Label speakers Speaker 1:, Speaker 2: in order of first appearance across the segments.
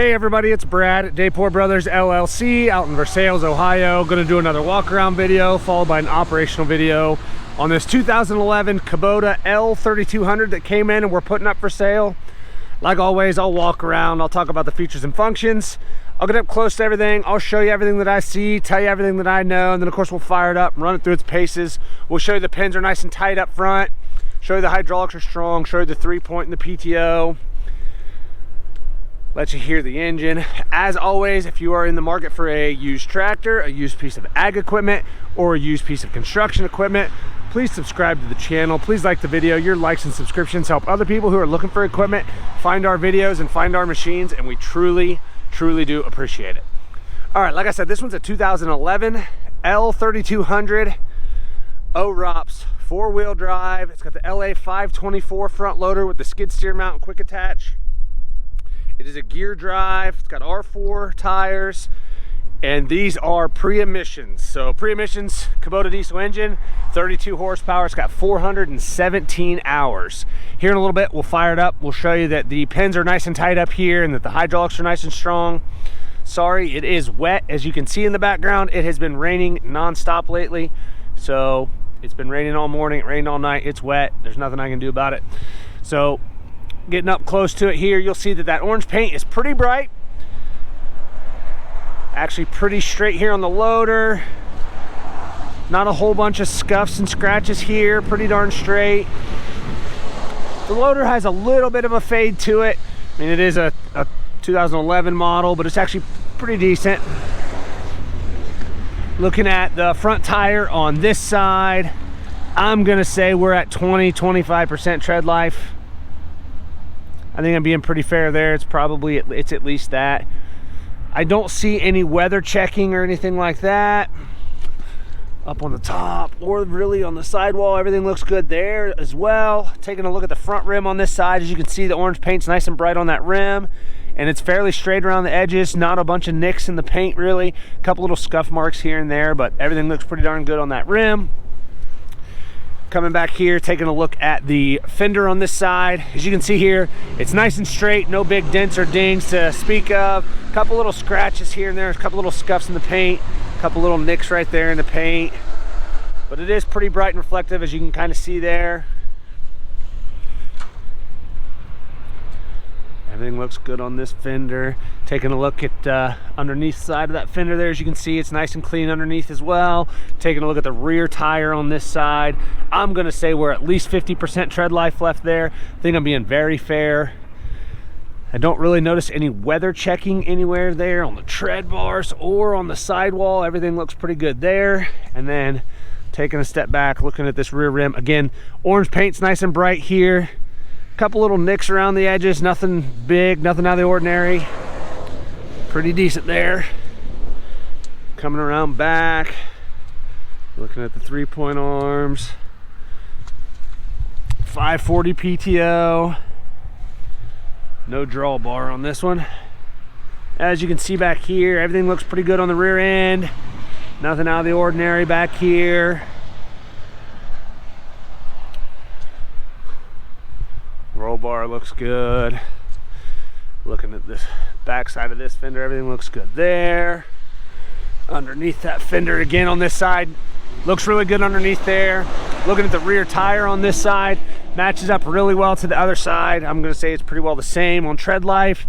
Speaker 1: Hey everybody, it's Brad at Dayport Brothers LLC out in Versailles, Ohio. Going to do another walk around video followed by an operational video on this 2011 Kubota L3200 that came in and we're putting up for sale. Like always, I'll walk around, I'll talk about the features and functions. I'll get up close to everything, I'll show you everything that I see, tell you everything that I know, and then of course we'll fire it up and run it through its paces. We'll show you the pins are nice and tight up front, show you the hydraulics are strong, show you the 3-point and the PTO. Let you hear the engine. As always, if you are in the market for a used tractor, a used piece of ag equipment, or a used piece of construction equipment, please subscribe to the channel. Please like the video. Your likes and subscriptions help other people who are looking for equipment find our videos and find our machines, and we truly do appreciate it. All right, like I said, this one's a 2011 L3200 OROPS 4-wheel drive. It's got the LA 524 front loader with the skid steer mount and quick attach. It is a gear drive. It's got R4 tires, and these are pre-emissions. So pre-emissions Kubota diesel engine, 32 horsepower. It's got 417 hours. Here in a little bit, we'll fire it up. We'll show you that the pins are nice and tight up here and that the hydraulics are nice and strong. Sorry, it is wet. As you can see in the background, it has been raining nonstop lately. So it's been raining all morning, it rained all night, it's wet. There's nothing I can do about it. So getting up close to it here, you'll see that orange paint is pretty bright. Actually pretty straight here on the loader. Not a whole bunch of scuffs and scratches here, pretty darn straight. The loader has a little bit of a fade to it. I mean, it is a 2011 model, but it's actually pretty decent. Looking at the front tire on this side, I'm gonna say we're at 20-25% tread life. I think I'm being pretty fair there. It's at least that. I don't see any weather checking or anything like that up on the top or really on the sidewall. Everything looks good there as well. Taking a look at the front rim on this side, as you can see, the orange paint's nice and bright on that rim, and it's fairly straight around the edges. Not a bunch of nicks in the paint really. A couple little scuff marks here and there, but everything looks pretty darn good on that rim. Coming back here, taking a look at the fender on this side. As you can see here, it's nice and straight, no big dents or dings to speak of. A couple little scratches here and there, a couple little scuffs in the paint, a couple little nicks right there in the paint. But it is pretty bright and reflective, as you can kind of see there. Everything looks good on this fender. Taking a look at underneath side of that fender there, as you can see, it's nice and clean underneath as well. Taking a look at the rear tire on this side, I'm gonna say we're at least 50% tread life left there. I think I'm being very fair. I don't really notice any weather checking anywhere there on the tread bars or on the sidewall. Everything looks pretty good there. And then taking a step back, looking at this rear rim, again, orange paint's nice and bright here. Couple little nicks around the edges, nothing big, nothing out of the ordinary. Pretty decent there. Coming around back, looking at the 3-point arms, 540 PTO, no drawbar on this one. As you can see back here, everything looks pretty good on the rear end. Nothing out of the ordinary back here. Roll bar looks good. Looking at this back side of this fender, everything looks good there. Underneath that fender again on this side, looks really good underneath there. Looking at the rear tire on this side, matches up really well to the other side. I'm gonna say it's pretty well the same on tread life.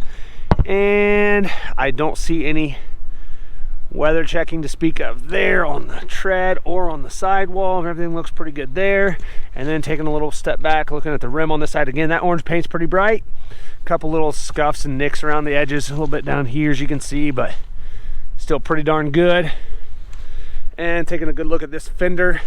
Speaker 1: And I don't see any weather checking to speak of there on the tread or on the sidewall. Everything looks pretty good there. And then taking a little step back, looking at the rim on this side again, that orange paint's pretty bright. A couple little scuffs and nicks around the edges, a little bit down here as you can see, but still pretty darn good. And taking a good look at this fender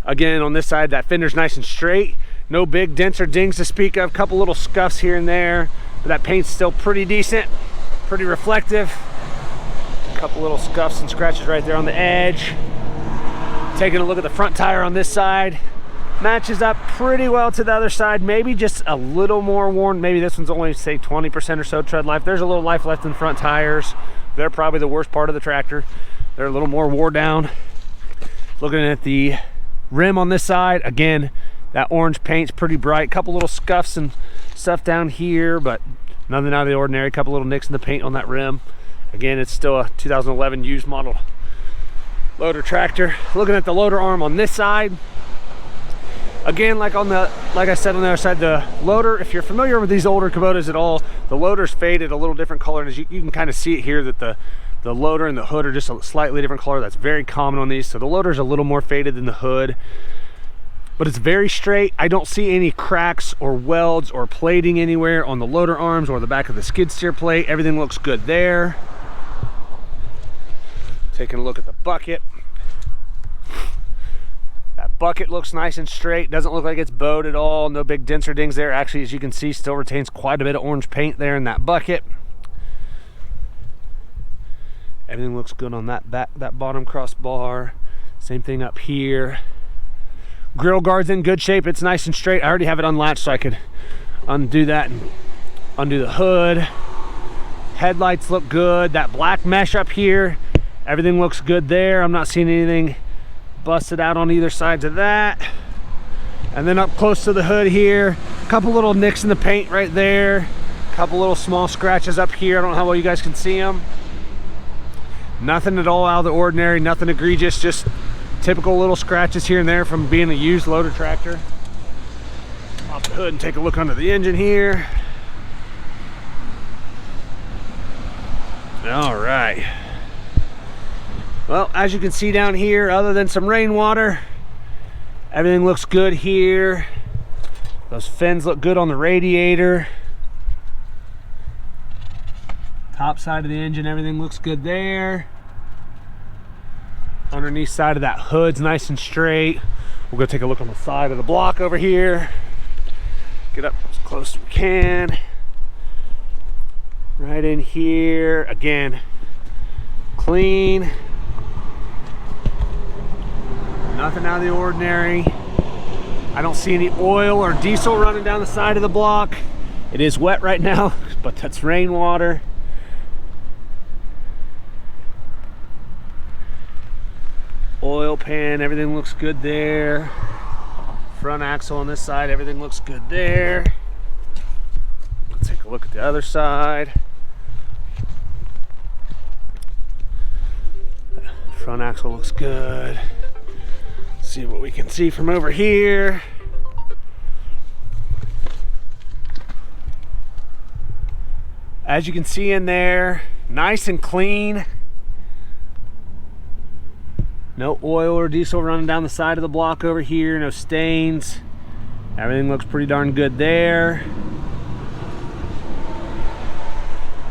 Speaker 1: again on this side, that fender's nice and straight, no big dents or dings to speak of. Couple little scuffs here and there, but that paint's still pretty decent, pretty reflective. Couple little scuffs and scratches right there on the edge. Taking a look at the front tire on this side, matches up pretty well to the other side, maybe just a little more worn. Maybe this one's only say 20% or so tread life. There's a little life left in the front tires. They're probably the worst part of the tractor. They're a little more wore down. Looking at the rim on this side, again, that orange paint's pretty bright. Couple little scuffs and stuff down here, but Nothing out of the ordinary. A couple little nicks in the paint on that rim. Again, it's still a 2011 used model loader tractor. Looking at the loader arm on this side. Again, like I said on the other side, the loader, if you're familiar with these older Kubotas at all, the loader's faded a little different color. And as you can kind of see it here that the loader and the hood are just a slightly different color. That's very common on these. So the loader's a little more faded than the hood. But it's very straight. I don't see any cracks or welds or plating anywhere on the loader arms or the back of the skid steer plate. Everything looks good there. Taking a look at the bucket. That bucket looks nice and straight. Doesn't look like it's bowed at all. No big dents or dings there. Actually, as you can see, still retains quite a bit of orange paint there in that bucket. Everything looks good on that bottom crossbar. Same thing up here. Grill guard's in good shape. It's nice and straight. I already have it unlatched, so I could undo that and undo the hood. Headlights look good. That black mesh up here, everything looks good there. I'm not seeing anything busted out on either sides of that. And then up close to the hood here, a couple little nicks in the paint right there. A couple little small scratches up here. I don't know how well you guys can see them. Nothing at all out of the ordinary, nothing egregious, just typical little scratches here and there from being a used loader tractor. Off the hood and take a look under the engine here. All right. Well, as you can see down here, other than some rainwater, everything looks good here. Those fins look good on the radiator. Top side of the engine, everything looks good there. Underneath side of that hood's nice and straight. We'll go take a look on the side of the block over here. Get up as close as we can. Right in here, again, clean. Nothing out of the ordinary. I don't see any oil or diesel running down the side of the block. It is wet right now, but that's rainwater. Oil pan, everything looks good there. Front axle on this side, everything looks good there. Let's take a look at the other side. Front axle looks good. See what we can see from over here. As you can see in there, nice and clean. No oil or diesel running down the side of the block over here, no stains. Everything looks pretty darn good there.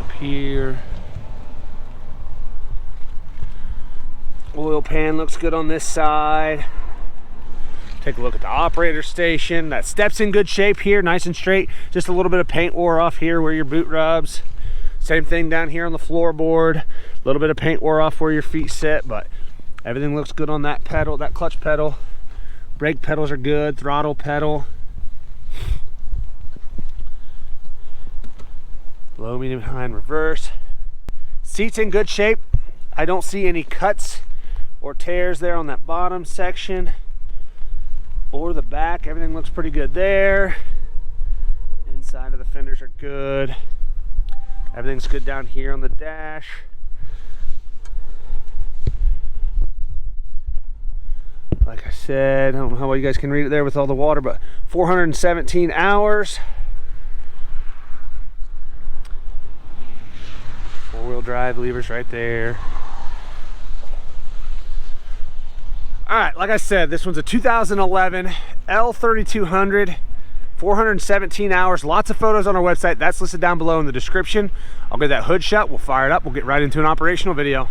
Speaker 1: Up here. Oil pan looks good on this side. Take a look at the operator station. That step's in good shape here, nice and straight. Just a little bit of paint wore off here where your boot rubs. Same thing down here on the floorboard. A little bit of paint wore off where your feet sit, but everything looks good on that pedal, that clutch pedal. Brake pedals are good, throttle pedal. Low, medium, high, and reverse. Seat's in good shape. I don't see any cuts or tears there on that bottom section or the back. Everything looks pretty good there. Inside of the fenders are good. Everything's good down here on the dash. Like I said, I don't know how well you guys can read it there with all the water, but 417 hours. Four-wheel drive levers right there. All right, like I said, this one's a 2011 L3200, 417 hours. Lots of photos on our website. That's listed down below in the description. I'll get that hood shut. We'll fire it up. We'll get right into an operational video.